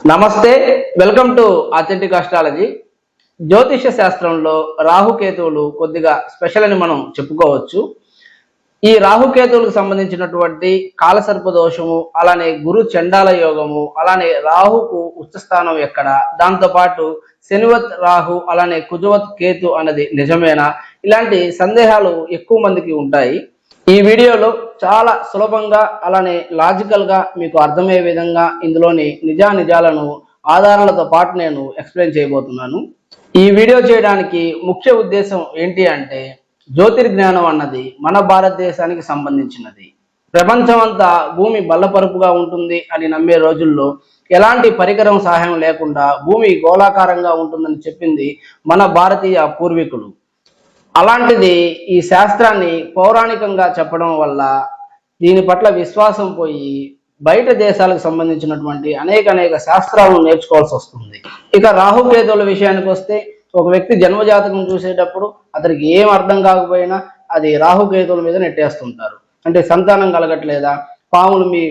నమస్తే, welcome to authentic astrology. జ్యోతిష శాస్త్రంలో రాహుకేతువులు కొద్దిగా స్పెషల్ అని మనం చెప్పుకోవచ్చు. ఈ రాహుకేతువులకు సంబంధించినటువంటి కాలసర్ప దోషము, అలానే గురు చండాల యోగము, అలానే రాహుకు ఉచ్చస్థానం ఎక్కడ, దాంతోపాటు శనివత్ రాహు, అలానే కుజవత్ కేతు అన్నది నిజమేనా, ఇలాంటి సందేహాలు ఎక్కువ మందికి ఉంటాయి. ఈ వీడియోలో చాలా సులభంగా అలానే లాజికల్గా మీకు అర్థమయ్యే విధంగా ఇందులోని నిజానిజాలను ఆధారాలతో పాటు నేను ఎక్స్ప్లెయిన్ చేయబోతున్నాను. ఈ వీడియో చేయడానికి ముఖ్య ఉద్దేశం ఏంటి అంటే, జ్యోతిర్జ్ఞానం అన్నది మన భారతదేశానికి సంబంధించినది. ప్రపంచమంతా భూమి బల్లపరుపుగా ఉంటుంది అని నమ్మే రోజుల్లో ఎలాంటి పరికరం సహాయం లేకుండా భూమి గోళాకారంగా ఉంటుందని చెప్పింది మన భారతీయ పూర్వీకులు. అలాంటిది ఈ శాస్త్రాన్ని పౌరాణికంగా చెప్పడం వల్ల దీని పట్ల విశ్వాసం పోయి బయట దేశాలకు సంబంధించినటువంటి అనేక శాస్త్రాలను నేర్చుకోవాల్సి వస్తుంది. ఇక రాహుకేతువుల విషయానికి వస్తే, ఒక వ్యక్తి జన్మజాతకం చూసేటప్పుడు అతనికి ఏం అర్థం కాకపోయినా అది రాహుకేతువుల మీద నెట్టేస్తుంటారు. అంటే సంతానం కలగట్లేదా, పాములు మీ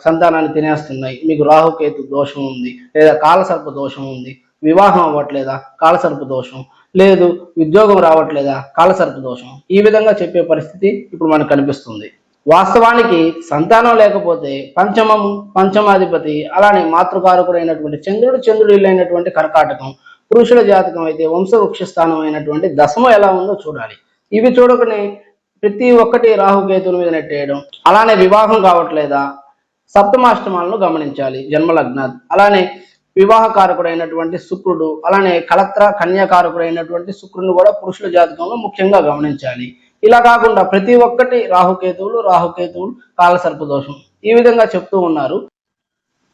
సంతానాన్ని తినేస్తున్నాయి, మీకు రాహుకేతు దోషం ఉంది, లేదా కాలసర్ప దోషం ఉంది, వివాహం అవ్వట్లేదా, కాలసర్ప దోషం లేదు, ఉద్యోగం రావట్లేదా, కాలసర్ప దోషం, ఈ విధంగా చెప్పే పరిస్థితి ఇప్పుడు మనకు కనిపిస్తుంది. వాస్తవానికి సంతానం లేకపోతే పంచమాధిపతి, అలానే మాతృకారకుడైనటువంటి చంద్రుడు ఇల్లైనటువంటి కర్కాటకం, పురుషుల జాతకం అయితే వంశవృక్ష స్థానం అయినటువంటి దశమం ఎలా ఉందో చూడాలి. ఇవి చూడకనే ప్రతి ఒక్కటి రాహుకేతువుల మీద నెట్టేయడం. అలానే వివాహం కావట్లేదా, సప్తమాష్టమాలను గమనించాలి జన్మలగ్నాత్. అలానే వివాహకారకుడైనటువంటి శుక్రుడు, అలానే కన్యాకారకుడైనటువంటి శుక్రుడిని కూడా పురుషుల జాతకంలో ముఖ్యంగా గమనించాలి. ఇలా కాకుండా ప్రతి ఒక్కటి రాహుకేతువులు కాలసర్ప దోషం, ఈ విధంగా చెప్తూ ఉన్నారు.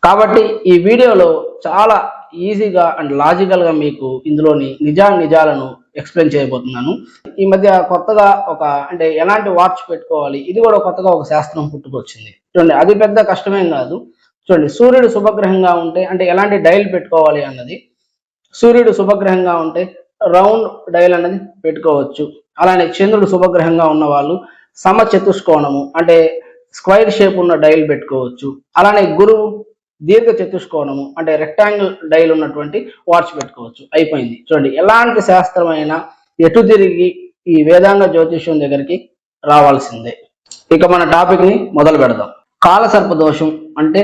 కాబట్టి ఈ వీడియోలో చాలా ఈజీగా అండ్ లాజికల్గా మీకు ఇందులోని నిజాలను ఎక్స్ప్లెయిన్ చేయబోతున్నాను. ఈ మధ్య కొత్తగా అంటే ఎలాంటి వాచ్ పెట్టుకోవాలి, ఇది కూడా కొత్తగా ఒక శాస్త్రం పుట్టుకొచ్చింది. చూడండి, అది పెద్ద కష్టమేం కాదు. చూడండి, సూర్యుడు శుభగ్రహంగా ఉంటే అంటే ఎలాంటి డైల్ పెట్టుకోవాలి అన్నది. సూర్యుడు శుభగ్రహంగా ఉంటే రౌండ్ డైల్ అన్నది పెట్టుకోవచ్చు. అలానే చంద్రుడు శుభగ్రహంగా ఉన్న వాళ్ళు సమచతుష్కోణము అంటే స్క్వైర్ షేప్ ఉన్న డైల్ పెట్టుకోవచ్చు. అలానే గురువు దీర్ఘ చతుష్కోణము అంటే రెక్టాంగిల్ డైల్ ఉన్నటువంటి వాచ్ పెట్టుకోవచ్చు. అయిపోయింది. చూడండి, ఎలాంటి శాస్త్రమైనా ఎటు తిరిగి ఈ వేదాంగ జ్యోతిష్యం దగ్గరికి రావాల్సిందే. ఇక మన టాపిక్ ని మొదలు పెడదాం. కాలసర్ప దోషం అంటే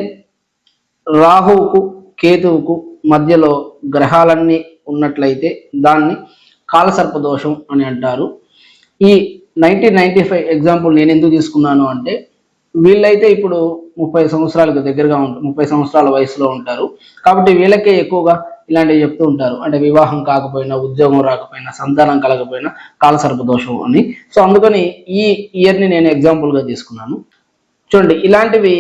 రాహువుకు కేతువుకు మధ్యలో గ్రహాలన్నీ ఉన్నట్లయితే దాన్ని కాలసర్ప దోషం అని అంటారు. ఈ 1995 ఎగ్జాంపుల్ నేను ఎందుకు తీసుకున్నాను అంటే, వీళ్ళైతే ఇప్పుడు 30 సంవత్సరాలకు దగ్గరగా 30 సంవత్సరాల వయసులో ఉంటారు. కాబట్టి వీళ్ళకే ఎక్కువగా ఇలాంటివి చెప్తూ ఉంటారు. అంటే వివాహం కాకపోయినా, ఉద్యోగం రాకపోయినా, సంతానం కలగకపోయినా కాలసర్ప దోషం అని. సో అందుకని ఈ ఇయర్ని నేను ఎగ్జాంపుల్గా తీసుకున్నాను. చూడండి, ఇలాంటివి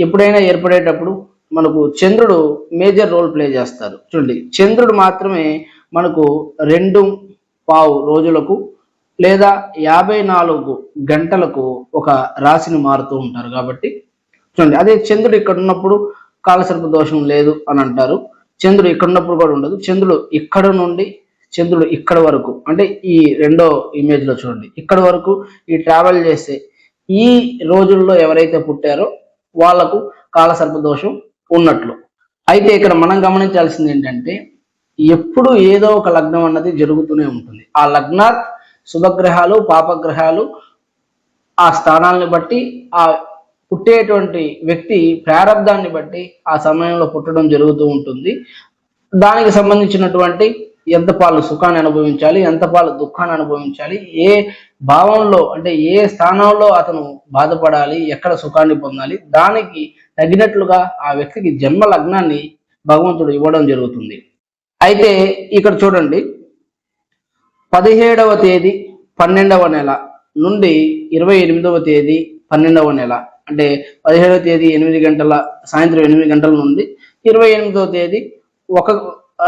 ఎప్పుడైనా ఏర్పడేటప్పుడు మనకు చంద్రుడు మేజర్ రోల్ ప్లే చేస్తారు. చూడండి, చంద్రుడు మాత్రమే మనకు 2.5 రోజులకు లేదా 54 గంటలకు ఒక రాశిని మారుతూ ఉంటారు. కాబట్టి చూడండి, అదే చంద్రుడు ఇక్కడ ఉన్నప్పుడు కాలసర్ప దోషం లేదు అని అంటారు. చంద్రుడు ఇక్కడ ఉన్నప్పుడు కూడా ఉండదు. చంద్రుడు ఇక్కడ నుండి చంద్రుడు ఇక్కడ వరకు, అంటే ఈ రెండో ఇమేజ్ లో చూడండి, ఇక్కడ వరకు ఈ ట్రావెల్ చేసే ఈ రోజుల్లో ఎవరైతే పుట్టారో వాళ్లకు కాలసర్ప దోషం ఉన్నట్లు. అయితే ఇక్కడ మనం గమనించాల్సింది ఏంటంటే, ఎప్పుడు ఏదో ఒక లగ్నం అన్నది జరుగుతూనే ఉంటుంది. ఆ లగ్నాత్ శుభగ్రహాలు పాపగ్రహాలు ఆ స్థానాలను బట్టి, ఆ పుట్టేటువంటి వ్యక్తి ప్రారంధాన్ని బట్టి ఆ సమయంలో పుట్టడం జరుగుతూ ఉంటుంది. దానికి సంబంధించినటువంటి ఎంత పాలు సుఖాన్ని అనుభవించాలి, ఎంత పాలు దుఃఖాన్ని అనుభవించాలి, ఏ భావంలో అంటే ఏ స్థానంలో అతను బాధపడాలి, ఎక్కడ సుఖాన్ని పొందాలి, దానికి తగినట్లుగా ఆ వ్యక్తికి జన్మ లగ్నాన్ని భగవంతుడు ఇవ్వడం జరుగుతుంది. అయితే ఇక్కడ చూడండి, 17వ తేదీ 12వ నెల నుండి 28వ తేదీ 12వ నెల, అంటే 17వ తేదీ 8 గంటల సాయంత్రం 8 గంటల నుండి 28వ తేదీ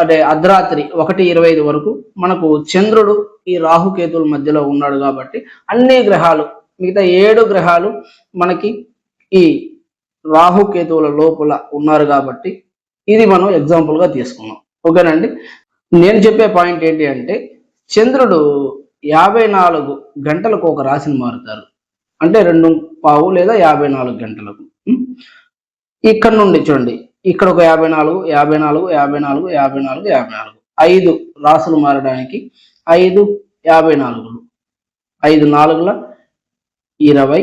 అంటే అర్ధరాత్రి 1:25 వరకు మనకు చంద్రుడు ఈ రాహుకేతువుల మధ్యలో ఉన్నాడు. కాబట్టి అన్ని గ్రహాలు, మిగతా 7 గ్రహాలు మనకి ఈ రాహుకేతువుల లోపల ఉన్నారు. కాబట్టి ఇది మనం ఎగ్జాంపుల్గా తీసుకున్నాం. ఓకేనండి. నేను చెప్పే పాయింట్ ఏంటి అంటే, చంద్రుడు 54 గంటలకు ఒక రాశిని మారుతారు. అంటే 2:15 లేదా 54 గంటలకు. ఇక్కడ నుండి చూడండి, ఇక్కడ ఒక 54, 54, 54, 54, 54. 5 రాసులు మారడానికి 5 54లు, 5 4ల 20,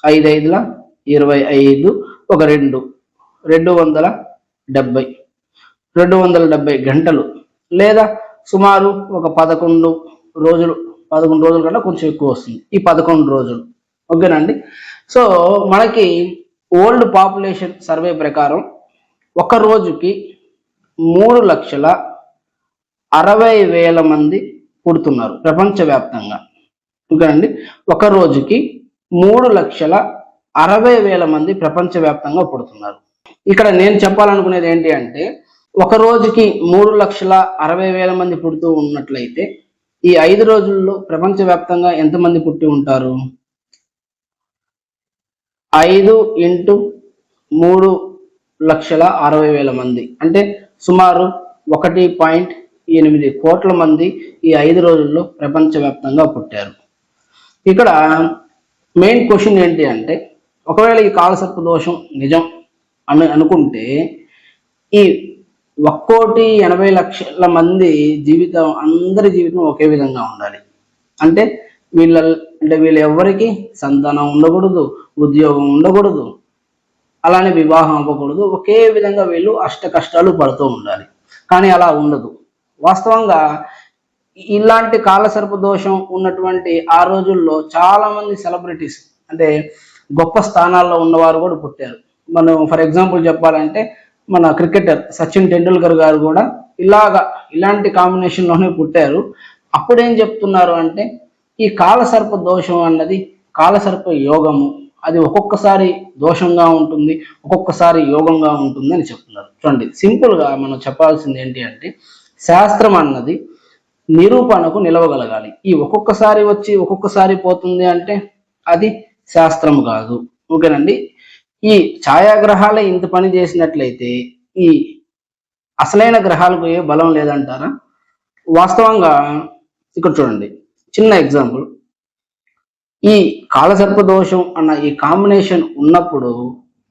5 5ల 25, ఒక 2 270, 270 గంటలు, లేదా సుమారు ఒక 11 రోజులు. 11 రోజుల కన్నా కొంచెం ఎక్కువ వస్తుంది ఈ 11 రోజులు. ఓకేనండి. సో మనకి ఓల్డ్ పాపులేషన్ సర్వే ప్రకారం ఒక రోజుకి 3,60,000 మంది పుడుతున్నారు ప్రపంచవ్యాప్తంగా. ఓకేనండి. ఒక రోజుకి 3,60,000 మంది ప్రపంచవ్యాప్తంగా పుడుతున్నారు. ఇక్కడ నేను చెప్పాలనుకునేది ఏంటి అంటే, ఒక రోజుకి 3,60,000 మంది పుడుతూ ఉన్నట్లయితే ఈ 5 రోజుల్లో ప్రపంచవ్యాప్తంగా ఎంతమంది పుట్టి ఉంటారు? 5 × 3,60,000 మంది అంటే సుమారు 1.8 కోట్ల మంది ఈ 5 రోజుల్లో ప్రపంచవ్యాప్తంగా పుట్టారు. ఇక్కడ మెయిన్ క్వశ్చన్ ఏంటి అంటే, ఒకవేళ ఈ కాలసర్ప దోషం నిజం అని అనుకుంటే ఈ 1,80,00,000 మంది జీవితం, అందరి జీవితం ఒకే విధంగా ఉండాలి. అంటే వీళ్ళు ఎవరికి సంతానం ఉండకూడదు, ఉద్యోగం ఉండకూడదు, అలానే వివాహం అవ్వకూడదు. ఒకే విధంగా వీళ్ళు అష్ట కష్టాలు పడుతూ ఉండాలి. కానీ అలా ఉండదు. వాస్తవంగా ఇలాంటి కాలసర్ప దోషం ఉన్నటువంటి ఆ రోజుల్లో చాలా మంది సెలబ్రిటీస్, అంటే గొప్ప స్థానాల్లో ఉన్నవారు కూడా పుట్టారు. మనం ఫర్ ఎగ్జాంపుల్ చెప్పాలంటే మన క్రికెటర్ సచిన్ టెండూల్కర్ గారు కూడా ఇలాంటి కాంబినేషన్లోనే పుట్టారు. అప్పుడేం చెప్తున్నారు అంటే, ఈ కాలసర్ప దోషం అన్నది కాలసర్ప యోగము, అది ఒక్కొక్కసారి దోషంగా ఉంటుంది, ఒక్కొక్కసారి యోగంగా ఉంటుంది అని చెప్తున్నారు. చూడండి, సింపుల్గా మనం చెప్పాల్సింది ఏంటి అంటే, శాస్త్రం అన్నది నిరూపణకు నిలవగలగాలి. ఈ ఒక్కొక్కసారి వచ్చి ఒక్కొక్కసారి పోతుంది అంటే అది శాస్త్రం కాదు. ఓకేనండి. ఈ ఛాయాగ్రహాలే ఇంత పని చేసినట్లయితే ఈ అసలైన గ్రహాలకు ఏ బలం లేదంటారా? వాస్తవంగా ఇక్కడ చూడండి, చిన్న ఎగ్జాంపుల్. ఈ కాలసర్ప దోషం అన్న ఈ కాంబినేషన్ ఉన్నప్పుడు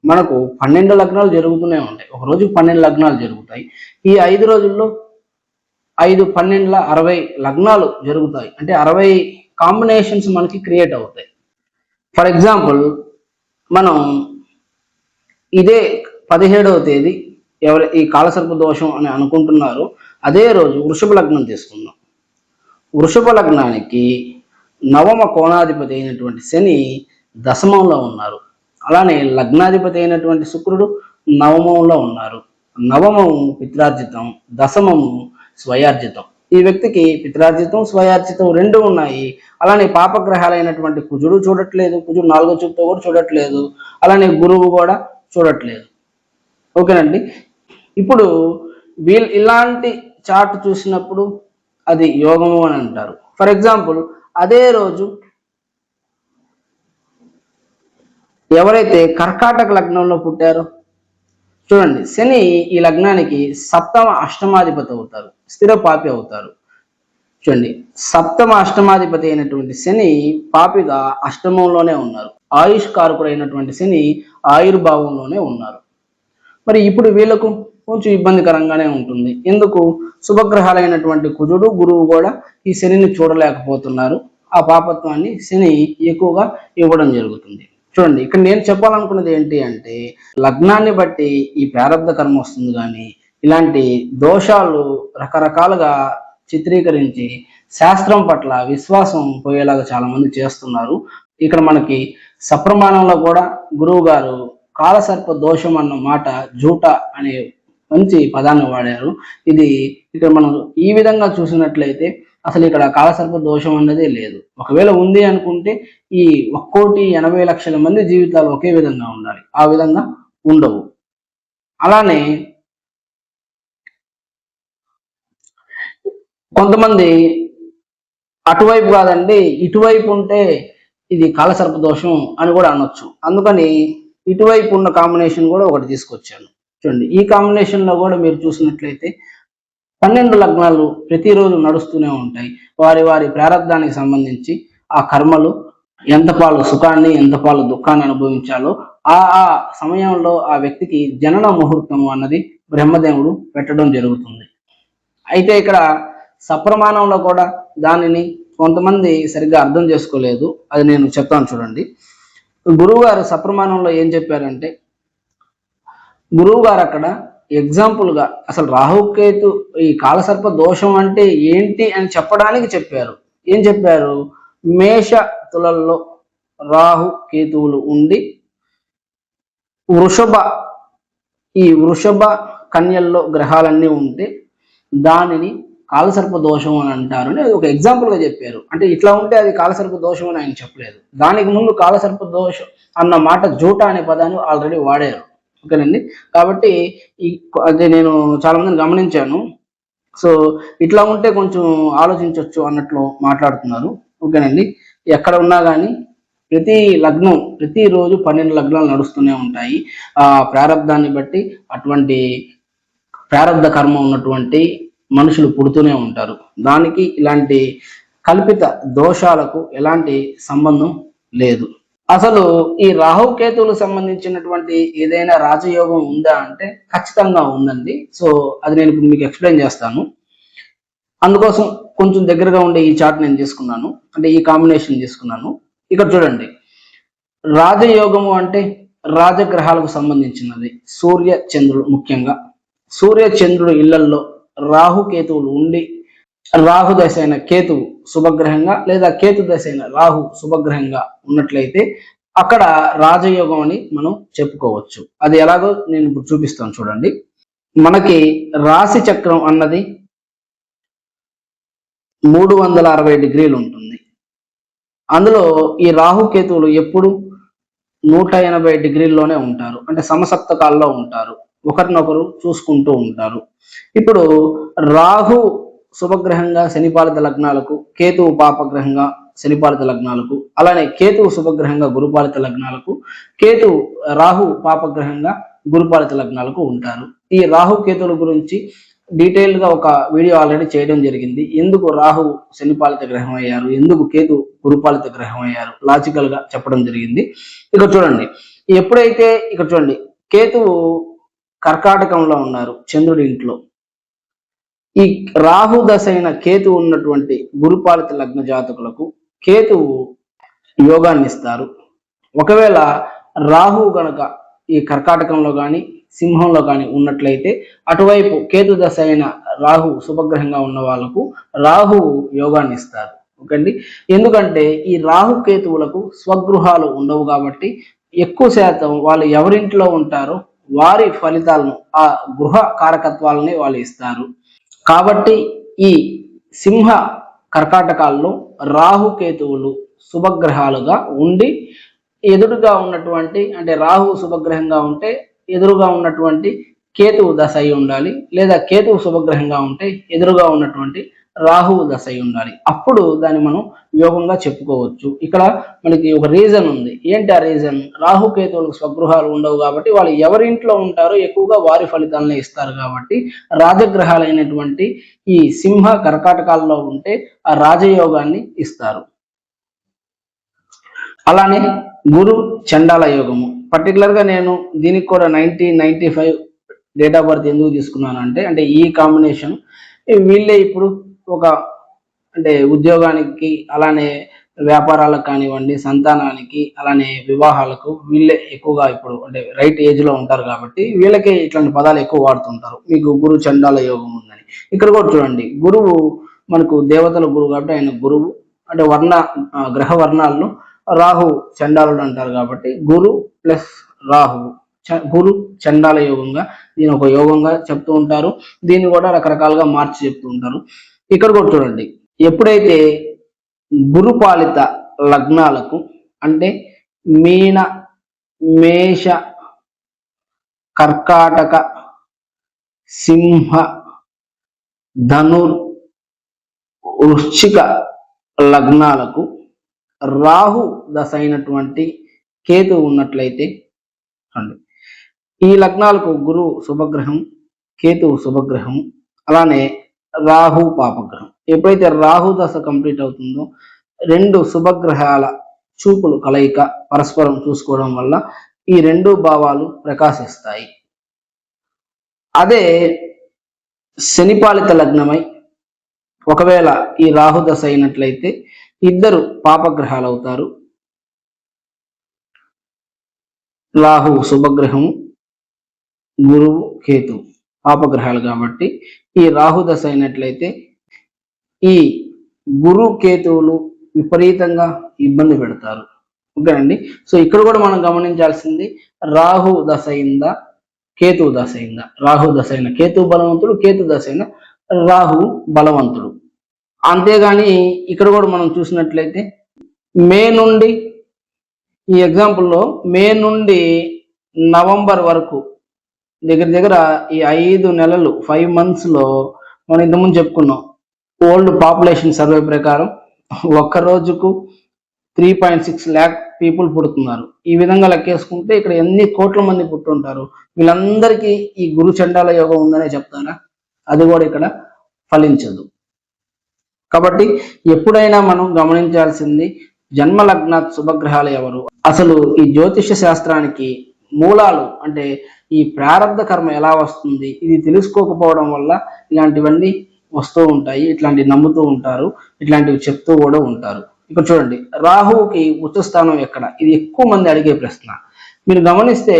మనకు 12 లగ్నాలు జరుగుతూనే ఉంటాయి. ఒక రోజుకు 12 లగ్నాలు జరుగుతాయి. ఈ 5 రోజుల్లో 5 12 60 లగ్నాలు జరుగుతాయి. అంటే 60 కాంబినేషన్స్ మనకి క్రియేట్ అవుతాయి. ఫర్ ఎగ్జాంపుల్, మనం ఇదే 17వ తేదీ ఈ కాలసర్ప దోషం అని అనుకుంటున్నారు, అదే రోజు వృషభ లగ్నం తీసుకుందాం. వృషభ లగ్నానికి నవమ కోణాధిపతి అయినటువంటి శని దశమంలో ఉన్నారు. అలానే లగ్నాధిపతి అయినటువంటి శుక్రుడు నవమంలో ఉన్నారు. నవమము పిత్రార్జితం, దశమము స్వయార్జితం. ఈ వ్యక్తికి పిత్రార్జితం, స్వయార్జితం 2 ఉన్నాయి. అలానే పాపగ్రహాలైనటువంటి కుజుడు చూడట్లేదు, కుజుడు 4వ చూపుతో కూడా చూడట్లేదు. అలానే గురువు కూడా చూడట్లేదు. ఓకేనండి. ఇప్పుడు వీళ్ళు ఇలాంటి చార్ట్ చూసినప్పుడు అది యోగము అని అంటారు. ఫర్ ఎగ్జాంపుల్, అదే రోజు ఎవరైతే కర్కాటక లగ్నంలో పుట్టారో చూడండి, శని ఈ లగ్నానికి 7వ అష్టమాధిపతి అవుతారు, స్థిర పాపి అవుతారు. చూడండి, 7వ అష్టమాధిపతి అయినటువంటి శని పాపిగా అష్టమంలోనే ఉన్నారు. ఆయుష్ కారకుడు అయినటువంటి శని ఆయుర్భావంలోనే ఉన్నారు. మరి ఇప్పుడు వీళ్ళకు కొంచెం ఇబ్బందికరంగానే ఉంటుంది. ఎందుకు? శుభగ్రహాలైనటువంటి కుజుడు, గురువు కూడా ఈ శనిని చూడలేకపోతున్నారు. ఆ పాపత్వాన్ని శని ఎక్కువగా ఇవ్వడం జరుగుతుంది. చూడండి, ఇక్కడ నేను చెప్పాలనుకున్నది ఏంటి అంటే, లగ్నాన్ని బట్టి ఈ ప్రారబ్ధ కర్మ వస్తుంది, కానీ ఇలాంటి దోషాలు రకరకాలుగా చిత్రీకరించి శాస్త్రం పట్ల విశ్వాసం పోయేలాగా చాలా మంది చేస్తున్నారు. ఇక్కడ మనకి సప్రమాణంలో కూడా గురువు గారు కాలసర్ప దోషం అన్న మాట జూట అనే మంచి పదాన్ని వాడారు. ఇది ఇక్కడ మనం ఈ విధంగా చూసినట్లయితే అసలు ఇక్కడ కాలసర్ప దోషం అన్నదే లేదు. ఒకవేళ ఉంది అనుకుంటే ఈ 1,80,00,000 మంది జీవితాలు ఒకే విధంగా ఉండాలి, ఆ విధంగా ఉండవు. అలానే కొంతమంది అటువైపు కాదండి ఇటువైపు ఉంటే ఇది కాలసర్ప దోషం అని కూడా అనొచ్చు. అందుకని ఇటువైపు ఉన్న కాంబినేషన్ కూడా ఒకటి తీసుకొచ్చాను. చూడండి, ఈ కాంబినేషన్లో కూడా మీరు చూసినట్లయితే 12 లగ్నాలు ప్రతిరోజు నడుస్తూనే ఉంటాయి. వారి వారి ప్రారంధానికి సంబంధించి ఆ కర్మలు ఎంత పాలు సుఖాన్ని, ఎంత పాలు దుఃఖాన్ని అనుభవించాలో ఆ సమయంలో ఆ వ్యక్తికి జనన ముహూర్తం అన్నది బ్రహ్మదేవుడు పెట్టడం జరుగుతుంది. అయితే ఇక్కడ సప్రమాణంలో కూడా దానిని కొంతమంది సరిగ్గా అర్థం చేసుకోలేదు. అది నేను చెప్తాను చూడండి. గురువు గారు సప్రమాణంలో ఏం చెప్పారంటే, గురువు గారు అక్కడ ఎగ్జాంపుల్గా అసలు రాహుకేతు ఈ కాలసర్ప దోషం అంటే ఏంటి అని చెప్పడానికి చెప్పారు. ఏం చెప్పారు? మేష తులల్లో రాహు కేతువులు ఉండి వృషభ కన్యల్లో గ్రహాలన్నీ ఉంటే దానిని కాలసర్ప దోషం అని అంటారు అని ఒక ఎగ్జాంపుల్ గా చెప్పారు. అంటే ఇట్లా ఉంటే అది కాలసర్ప దోషం అని ఆయన చెప్పలేదు. దానికి ముందు కాలసర్ప దోషం అన్న మాట జూట అనే పదాన్ని ఆల్రెడీ వాడారు. ఓకేనండి. కాబట్టి అదే నేను చాలా మందిని గమనించాను. సో ఇట్లా ఉంటే కొంచెం ఆలోచించవచ్చు అన్నట్లు మాట్లాడుతున్నారు. ఓకేనండి. ఎక్కడ ఉన్నా కానీ ప్రతిరోజు 12 లగ్నాలు నడుస్తూనే ఉంటాయి. ఆ ప్రారంధాన్ని బట్టి అటువంటి ప్రారంధ కర్మ ఉన్నటువంటి మనుషులు పుడుతూనే ఉంటారు. దానికి ఇలాంటి కల్పిత దోషాలకు ఎలాంటి సంబంధం లేదు. అసలు ఈ రాహుకేతువులకు సంబంధించినటువంటి ఏదైనా రాజయోగం ఉందా అంటే ఖచ్చితంగా ఉందండి. సో అది నేను ఇప్పుడు మీకు ఎక్స్ప్లెయిన్ చేస్తాను. అందుకోసం కొంచెం దగ్గరగా ఉండే ఈ చార్ట్ నేను తీసుకున్నాను, అంటే ఈ కాంబినేషన్ తీసుకున్నాను. ఇక్కడ చూడండి, రాజయోగము అంటే రాజగ్రహాలకు సంబంధించినది. సూర్య చంద్రుడు, ముఖ్యంగా సూర్య చంద్రుడు ఇళ్లల్లో రాహుకేతువులు ఉండి రాహు దశ అయిన కేతువు శుభగ్రహంగా లేదా కేతు దశ అయిన రాహు శుభగ్రహంగా ఉన్నట్లయితే అక్కడ రాజయోగం అని మనం చెప్పుకోవచ్చు. అది ఎలాగో నేను ఇప్పుడు చూపిస్తాను చూడండి. మనకి రాశి చక్రం అన్నది 360 డిగ్రీలు ఉంటుంది. అందులో ఈ రాహుకేతువులు ఎప్పుడు 180 డిగ్రీల్లోనే ఉంటారు. అంటే సమసప్తకాల్లో ఉంటారు, ఒకరినొకరు చూసుకుంటూ ఉంటారు. ఇప్పుడు రాహు శుభగ్రహంగా శనిపాలిత లగ్నాలకు, కేతువు పాపగ్రహంగా శనిపాలిత లగ్నాలకు, అలానే కేతువు శుభగ్రహంగా గురుపాలిత లగ్నాలకు, రాహు పాపగ్రహంగా గురుపాలిత లగ్నాలకు ఉంటారు. ఈ రాహు కేతువుల గురించి డీటెయిల్ గా ఒక వీడియో ఆల్రెడీ చేయడం జరిగింది. ఎందుకు రాహు శనిపాలిత గ్రహం అయ్యారు, ఎందుకు కేతు గురుపాలిత గ్రహం అయ్యారు, లాజికల్ గా చెప్పడం జరిగింది. ఇక్కడ చూడండి, ఎప్పుడైతే ఇక్కడ చూడండి కేతువు కర్కాటకంలో ఉన్నారు చంద్రుడి ఇంట్లో, ఈ రాహు దశ అయిన కేతు ఉన్నటువంటి గురుపాలిత లగ్న జాతకులకు కేతువు యోగాన్ని ఇస్తారు. ఒకవేళ రాహు గనక ఈ కర్కాటకంలో కానీ సింహంలో కానీ ఉన్నట్లయితే అటువైపు కేతు దశ అయిన రాహు శుభగ్రహంగా ఉన్న వాళ్ళకు రాహు యోగాన్ని ఇస్తారు. ఓకేండి. ఎందుకంటే ఈ రాహు కేతువులకు స్వగృహాలు ఉండవు కాబట్టి ఎక్కువ శాతం వాళ్ళు ఎవరింట్లో ఉంటారో వారి ఫలితాలను, ఆ గృహ కారకత్వాలని వాళ్ళు ఇస్తారు. కాబట్టి ఈ సింహ కర్కాటకాల్లో రాహుకేతువులు శుభగ్రహాలుగా ఉండి ఎదురుగా ఉన్నటువంటి, అంటే రాహు శుభగ్రహంగా ఉంటే ఎదురుగా ఉన్నటువంటి కేతువు దశ అయి ఉండాలి, లేదా కేతువు శుభగ్రహంగా ఉంటే ఎదురుగా ఉన్నటువంటి రాహువు దశ అయి ఉండాలి. అప్పుడు దాన్ని మనం యోగంగా చెప్పుకోవచ్చు. ఇక్కడ మనకి ఒక రీజన్ ఉంది. ఏంటి ఆ రీజన్? రాహుకేతువులకు స్వగృహాలు ఉండవు కాబట్టి వాళ్ళు ఎవరింట్లో ఉంటారో ఎక్కువగా వారి ఫలితాలనే ఇస్తారు. కాబట్టి రాజగ్రహాలైనటువంటి ఈ సింహ కర్కాటకాల్లో ఉంటే ఆ రాజయోగాన్ని ఇస్తారు. అలానే గురు చండాల యోగము, పర్టికులర్గా నేను దీనికి కూడా 1995 డేట్ ఆఫ్ బర్త్ ఎందుకు తీసుకున్నాను అంటే ఈ కాంబినేషన్ వీళ్ళే ఇప్పుడు ఒక అంటే ఉద్యోగానికి, అలానే వ్యాపారాలకు కానివ్వండి, సంతానానికి, అలానే వివాహాలకు వీళ్ళే ఎక్కువగా ఇప్పుడు అంటే రైట్ ఏజ్ లో ఉంటారు కాబట్టి వీళ్ళకే ఇట్లాంటి పదాలు ఎక్కువ వాడుతుంటారు. మీకు గురు చండాల యోగం ఉందని. ఇక్కడ కూడా చూడండి, గురువు మనకు దేవతల గురువు కాబట్టి ఆయన గురువు అంటే గ్రహ వర్ణాలను రాహు చండాలుడు అంటారు కాబట్టి గురు ప్లస్ రాహు గురు చండాల యోగంగా దీని ఒక యోగంగా చెప్తూ ఉంటారు. దీన్ని కూడా రకరకాలుగా మార్చి చెప్తూ ఉంటారు. ఇక్కడ కూడా చూడండి, ఎప్పుడైతే గురుపాలిత లగ్నాలకు అంటే మీన, మేష, కర్కాటక, సింహ, ధనుర్, వృశ్చిక లగ్నాలకు రాహు దశ అయినటువంటి కేతు ఉన్నట్లయితే ఈ లగ్నాలకు గురువు శుభగ్రహం, కేతువు శుభగ్రహం, అలానే రాహు పాపగ్రహం. ఎప్పుడైతే రాహు దశ కంప్లీట్ అవుతుందో 2 శుభగ్రహాల చూపులు కలయిక పరస్పరం చూసుకోవడం వల్ల ఈ రెండు భావాలు ప్రకాశిస్తాయి. అదే శనిపాలిత లగ్నమై ఒకవేళ ఈ రాహు దశ అయినట్లయితే ఇద్దరు పాపగ్రహాలు అవుతారు. రాహు శుభగ్రహము, గురువు కేతు పాపగ్రహాలు కాబట్టి ఈ రాహు దశ అయినట్లయితే ఈ గురు కేతువులు విపరీతంగా ఇబ్బంది పెడతారు. ఓకేనండి. సో ఇక్కడ కూడా మనం గమనించాల్సింది రాహు దశ అయిందా కేతు దశ అయిందా. రాహు దశ అయిన కేతు బలవంతుడు, కేతు దశ అయిన రాహు బలవంతుడు. అంతేగాని ఇక్కడ కూడా మనం చూసినట్లయితే మే నుండి ఈ ఎగ్జాంపుల్లో మే నుండి నవంబర్ వరకు దగ్గర దగ్గర ఈ 5 నెలలు 5 months మనం ఇంతకుముందు చెప్పుకున్నాం. ఓల్డ్ పాపులేషన్ సర్వే ప్రకారం ఒక్క రోజుకు 3.6 lakh పీపుల్ పుడుతున్నారు. ఈ విధంగా లెక్కేసుకుంటే ఇక్కడ ఎన్ని కోట్ల మంది పుట్టుంటారు. వీళ్ళందరికీ ఈ గురు చండాల యోగం ఉందనే చెప్తారా? అది కూడా ఇక్కడ ఫలించదు. కాబట్టి ఎప్పుడైనా మనం గమనించాల్సింది జన్మ లగ్నాత్ శుభగ్రహాలు ఎవరు, అసలు ఈ జ్యోతిష శాస్త్రానికి మూలాలు అంటే ఈ ప్రారంధ కర్మ ఎలా వస్తుంది, ఇది తెలుసుకోకపోవడం వల్ల ఇలాంటివన్నీ వస్తూ ఉంటాయి. ఇట్లాంటివి నమ్ముతూ ఉంటారు, ఇట్లాంటివి చెప్తూ కూడా ఉంటారు. ఇక్కడ చూడండి, రాహువుకి ఉచ్చ స్థానం ఎక్కడ, ఇది ఎక్కువ మంది అడిగే ప్రశ్న. మీరు గమనిస్తే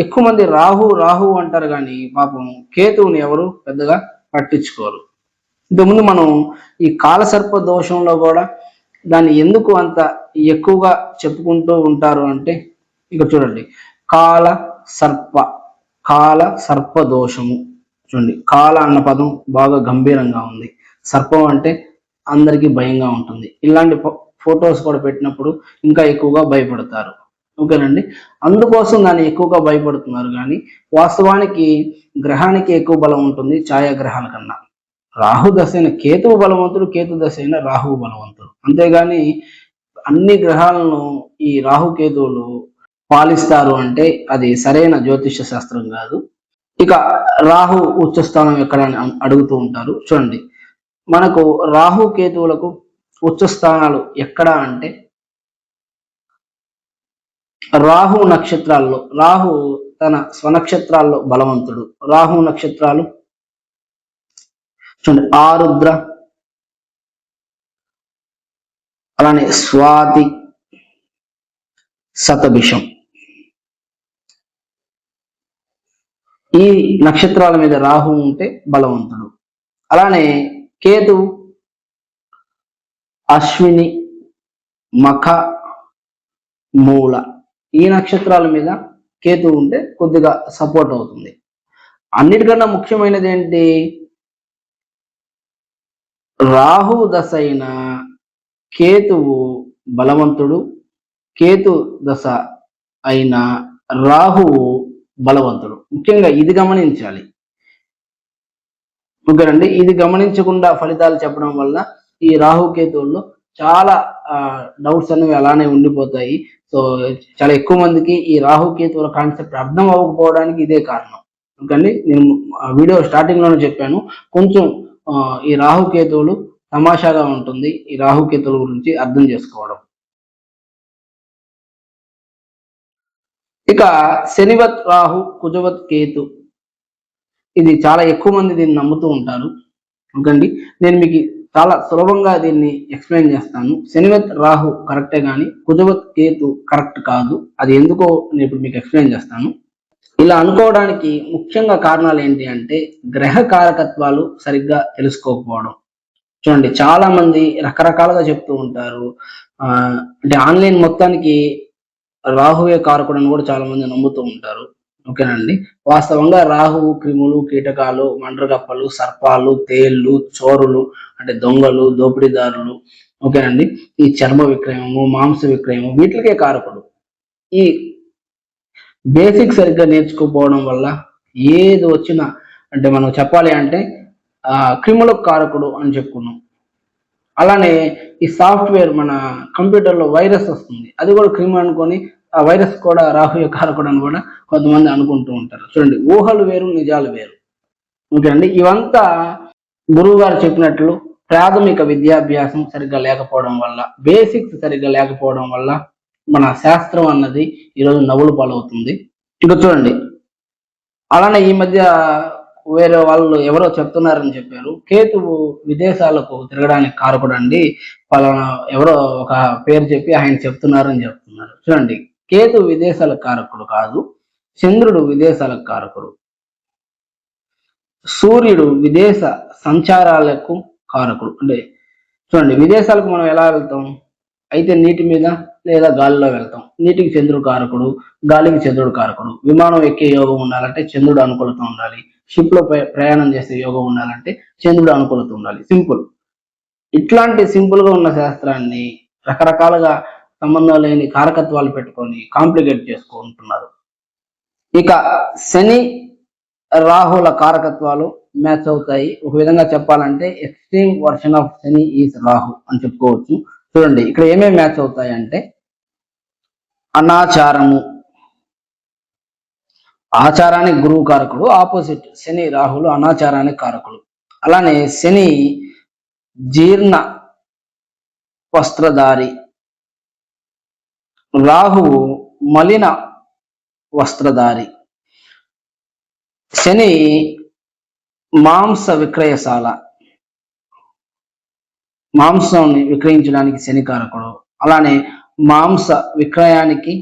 ఎక్కువ మంది రాహు అంటారు కానీ పాపం కేతువుని ఎవరు పెద్దగా పట్టించుకోరు. ఇంతకుముందు మనం ఈ కాలసర్ప దోషంలో కూడా దాన్ని ఎందుకు అంత ఎక్కువగా చెప్పుకుంటూ ఉంటారు అంటే ఇక్కడ చూడండి, కాల సర్ప దోషము. చూడండి, కాల అన్న పదం బాగా గంభీరంగా ఉంది, సర్పం అంటే అందరికీ భయంగా ఉంటుంది. ఇలాంటి ఫొటోస్ కూడా పెట్టినప్పుడు ఇంకా ఎక్కువగా భయపడతారు. ఓకేనండి. అందుకోసం దాన్ని ఎక్కువగా భయపడుతున్నారు కానీ వాస్తవానికి గ్రహానికి ఎక్కువ బలం ఉంటుంది ఛాయాగ్రహాల కన్నా. రాహు దశ అయిన కేతువు బలవంతుడు, కేతు దశ అయిన రాహువు బలవంతుడు. అంతేగాని అన్ని గ్రహాలను ఈ రాహు కేతువులు పాలిస్తారు అంటే అది సరైన జ్యోతిష శాస్త్రం కాదు. ఇక రాహు ఉచ్చస్థానం ఎక్కడ అని అడుగుతూ ఉంటారు. చూడండి, మనకు రాహు కేతువులకు ఉచ్చస్థానాలు ఎక్కడ అంటే రాహు నక్షత్రాల్లో, రాహు తన స్వనక్షత్రాల్లో బలవంతుడు. రాహు నక్షత్రాలు చూడండి, ఆరుద్ర, అలానే స్వాతి, శతభిషం. ఈ నక్షత్రాల మీద రాహు ఉంటే బలవంతుడు. అలానే కేతు అశ్విని, మఖ, మూల, ఈ నక్షత్రాల మీద కేతు ఉంటే కొద్దిగా సపోర్ట్ అవుతుంది. అన్నిటికన్నా ముఖ్యమైనది ఏంటి, రాహు దశ అయిన కేతువు బలవంతుడు, కేతు దశ అయిన రాహువు బలవంతుడు. ముఖ్యంగా ఇది గమనించాలి. ఓకేనండి. ఇది గమనించకుండా ఫలితాలు చెప్పడం వల్ల ఈ రాహు కేతువుల్లో చాలా డౌట్స్ అనేవి అలానే ఉండిపోతాయి. సో చాలా ఎక్కువ మందికి ఈ రాహు కేతువుల కాన్సెప్ట్ అర్థం అవ్వకపోవడానికి ఇదే కారణం. ఓకేండి. నేను వీడియో స్టార్టింగ్ లోనే చెప్పాను, కొంచెం ఈ రాహు కేతువులు తమాషాగా ఉంటుంది ఈ రాహు కేతువుల గురించి అర్థం చేసుకోవడం. ఇక శనివత్ రాహు, కుజవత్ కేతు, ఇది చాలా ఎక్కువ మంది దీన్ని నమ్ముతూ ఉంటారు. ఓకేండి. నేను మీకు చాలా సులభంగా దీన్ని ఎక్స్ప్లెయిన్ చేస్తాను. శనివత్ రాహు కరెక్టే కానీ కుజవత్ కేతు కరెక్ట్ కాదు. అది ఎందుకో నేను ఇప్పుడు మీకు ఎక్స్ప్లెయిన్ చేస్తాను. ఇలా అనుకోవడానికి ముఖ్యంగా కారణాలు ఏంటి అంటే గ్రహ కారకత్వాలు సరిగ్గా తెలుసుకోకపోవడం. చూడండి, చాలా మంది రకరకాలుగా చెప్తూ ఉంటారు. అంటే ఆన్లైన్ మొత్తానికి రాహువే కారకుడు అని కూడా చాలా మంది నమ్ముతూ ఉంటారు. ఓకేనండి. వాస్తవంగా రాహువు క్రిములు, కీటకాలు, మండ్రగప్పలు, సర్పాలు, తేళ్లు, చోరులు అంటే దొంగలు, దోపిడీదారులు, ఓకేనండి, ఈ చర్మ విక్రయము, మాంస విక్రయము, వీటికే కారకుడు. ఈ బేసిక్ సరిగ్గా నేర్చుకోకపోవడం వల్ల ఏది వచ్చినా అంటే మనం చెప్పాలి అంటే క్రిములకు కారకుడు అని చెప్పుకున్నాం. అలానే ఈ సాఫ్ట్వేర్ మన కంప్యూటర్లో వైరస్ వస్తుంది, అది కూడా క్రిమి అనుకొని ఆ వైరస్ కూడా రాహు కారకుడు అని కూడా కొంతమంది అనుకుంటూ ఉంటారు. చూడండి, ఊహలు వేరు నిజాలు వేరు. ఓకేనండి. ఇవంతా గురువు గారు చెప్పినట్లు ప్రాథమిక విద్యాభ్యాసం సరిగ్గా లేకపోవడం వల్ల, బేసిక్స్ సరిగ్గా లేకపోవడం వల్ల మన శాస్త్రం అన్నది ఈరోజు నవ్వులు పాలవుతుంది. ఇక చూడండి, అలానే ఈ మధ్య వేరే వాళ్ళు ఎవరో చెప్తున్నారని చెప్పారు, కేతువు విదేశాలకు తిరగడానికి కారకుడు అండి, పలానా ఎవరో ఒక పేరు చెప్పి ఆయన చెప్తున్నారని చెప్తున్నారు. చూడండి, కేతు విదేశాలకు కారకుడు కాదు, చంద్రుడు విదేశాలకు కారకుడు, సూర్యుడు విదేశ సంచారాలకు కారకుడు. అంటే చూడండి, విదేశాలకు మనం ఎలా వెళ్తాం? అయితే నీటి మీద లేదా గాలిలో వెళ్తాం. నీటికి చంద్రుడు కారకుడు, గాలికి చంద్రుడు కారకుడు. విమానం ఎక్కే యోగం ఉండాలంటే చంద్రుడు అనుకూలత ఉండాలి. షిప్ లో ప్రయాణం చేసే యోగం ఉండాలంటే చంద్రుడు అనుకూలత ఉండాలి. సింపుల్. ఇట్లాంటి సింపుల్ గా ఉన్న శాస్త్రాన్ని రకరకాలుగా సంబంధం లేని కారకత్వాలు పెట్టుకొని కాంప్లికేట్ చేసుకుంటున్నారు. ఇక శని రాహుల కారకత్వాలు మ్యాచ్ అవుతాయి. ఒక విధంగా చెప్పాలంటే extreme version of Shani is Rahu అని చెప్పుకోవచ్చు. చూడండి, ఇక్కడ ఏమేమి మ్యాచ్ అవుతాయి అంటే అనాచారము, ఆచారానికి గురువు కారకుడు, ఆపోజిట్ శని రాహులు అనాచారానికి కారకులు. అలానే శని జీర్ణ వస్త్రధారి, రాహువు మలిన వస్త్రధారి. శని మాంస విక్రయశాల, మాంసాన్ని విక్రయించడానికి శని కారకుడు. అలానే మాంస విక్రయానికి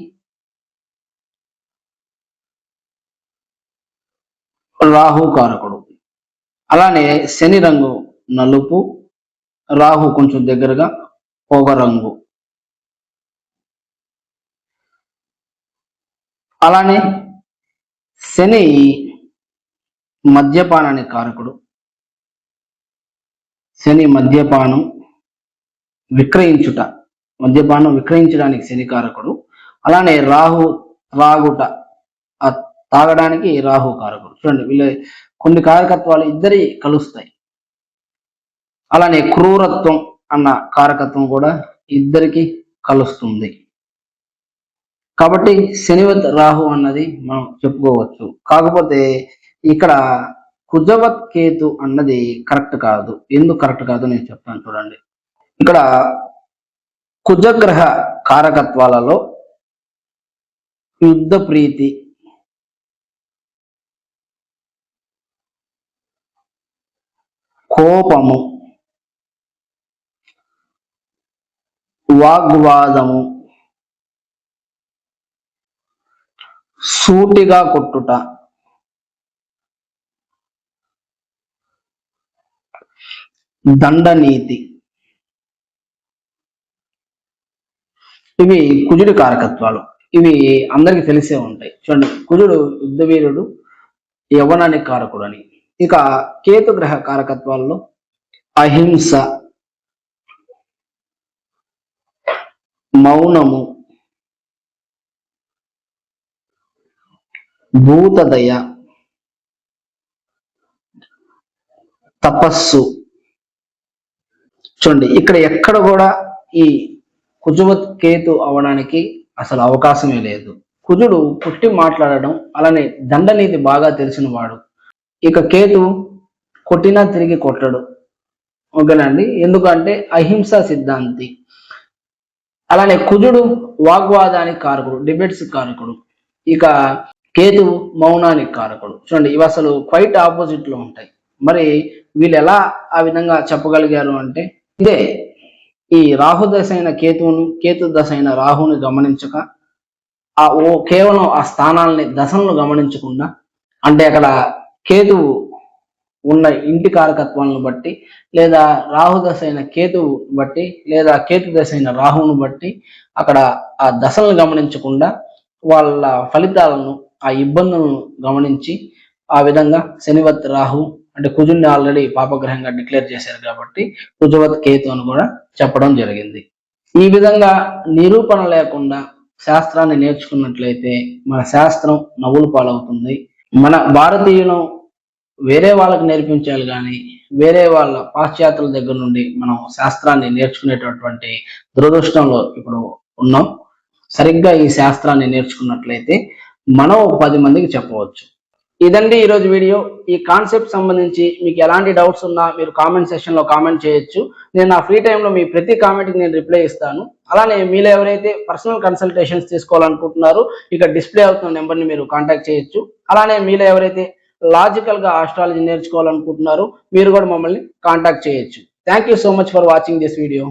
రాహు కారకుడు. అలానే శని రంగు నలుపు, రాహు కొంచెం దగ్గరగా పొగ రంగు. అలానే శని మద్యపానానికి కారకుడు, శని మద్యపానం విక్రయించుట, మద్యపానం విక్రయించడానికి శని కారకుడు. అలానే రాహు త్రాగుట, తాగడానికి రాహు కారకుడు. చూడండి, వీళ్ళ కొన్ని కారకత్వాలు ఇద్దరి కలుస్తాయి. అలానే క్రూరత్వం అన్న కారకత్వం కూడా ఇద్దరికి కలుస్తుంది. కాబట్టి శనివత్ రాహు అన్నది మనం చెప్పుకోవచ్చు. కాకపోతే ఇక్కడ కుజవత్ కేతు అన్నది కరెక్ట్ కాదు. ఎందుకు కరెక్ట్ కాదు నేను చెప్తాను చూడండి. ఇక్కడ కుజగ్రహ కారకత్వాలలో యుద్ధ ప్రీతి, కోపము, వాగ్వాదము, సూటిగా కొట్టుట, దండనీతి, ఇవి కుజుడి కారకత్వాలు. ఇవి అందరికి తెలిసే ఉంటాయి. చూడండి, కుజుడు యుద్ధవీరుడు, యవ్వనానికి కారకుడు అని. ఇక కేతు గ్రహ కారకత్వాల్లో అహింస, మౌనము, భూతదయ, తపస్సు. చూడండి, ఇక్కడ ఎక్కడ కూడా ఈ కుజవత్ కేతు అవడానికి అసలు అవకాశమే లేదు. కుజుడు పుట్టి మాట్లాడడం, అలానే దండనీతి బాగా తెలిసిన వాడు. ఇక కేతు కొట్టినా తిరిగి కొట్టడు. ఓకేనండి, ఎందుకంటే అహింసా సిద్ధాంతి. అలానే కుజుడు వాగ్వాదానికి కారకుడు, డిబేట్స్ కారకుడు. ఇక కేతువు మౌనానికి కారకుడు. చూడండి, ఇవి అసలు క్వైట్ ఆపోజిట్ లో ఉంటాయి. మరి వీళ్ళు ఎలా ఆ విధంగా చెప్పగలిగారు అంటే, ఇదే ఈ రాహు దశ అయిన కేతువును, కేతు దశ అయిన రాహుని గమనించక, కేవలం ఆ స్థానాలని దశలను గమనించకుండా, అంటే అక్కడ కేతువు ఉన్న ఇంటి కారకత్వాలను బట్టి, లేదా రాహు దశ అయిన కేతువు బట్టి, లేదా కేతు దశ అయిన రాహువును బట్టి అక్కడ ఆ దశలను గమనించకుండా వాళ్ళ ఫలితాలను, ఆ ఇబ్బందులను గమనించి ఆ విధంగా శనివత్ రాహు అంటే కుజుడిని ఆల్రెడీ పాపగ్రహంగా డిక్లేర్ చేశారు కాబట్టి కుజవత్ కేతు అని కూడా చెప్పడం జరిగింది. ఈ విధంగా నిరూపణ లేకుండా శాస్త్రాన్ని నేర్చుకున్నట్లయితే మన శాస్త్రం నవ్వులు పాలవుతుంది. మన భారతీయులను వేరే వాళ్ళకి నేర్పించాలి కానీ వేరే వాళ్ళ పాశ్చాత్యుల దగ్గర నుండి మనం శాస్త్రాన్ని నేర్చుకునేటటువంటి దురదృష్టంలో ఇప్పుడు ఉన్నాం. సరిగ్గా ఈ శాస్త్రాన్ని నేర్చుకున్నట్లయితే మనం 10 మందికి చెప్పవచ్చు. ఇదండి ఈరోజు వీడియో. ఈ కాన్సెప్ట్ సంబంధించి మీకు ఎలాంటి డౌట్స్ ఉన్నా మీరు కామెంట్ సెక్షన్లో కామెంట్ చేయొచ్చు. నేను నా ఫ్రీ టైంలో మీ ప్రతి కామెంట్కి నేను రిప్లై ఇస్తాను. అలానే మీలో ఎవరైతే పర్సనల్ కన్సల్టేషన్స్ తీసుకోవాలనుకుంటున్నారో ఇక్కడ డిస్ప్లే అవుతున్న నెంబర్ని మీరు కాంటాక్ట్ చేయొచ్చు. అలానే మీలో ఎవరైతే లాజికల్గా ఆస్ట్రాలజీ నేర్చుకోవాలనుకుంటున్నారో మీరు కూడా మమ్మల్ని కాంటాక్ట్ చేయొచ్చు. Thank you so much for watching this video.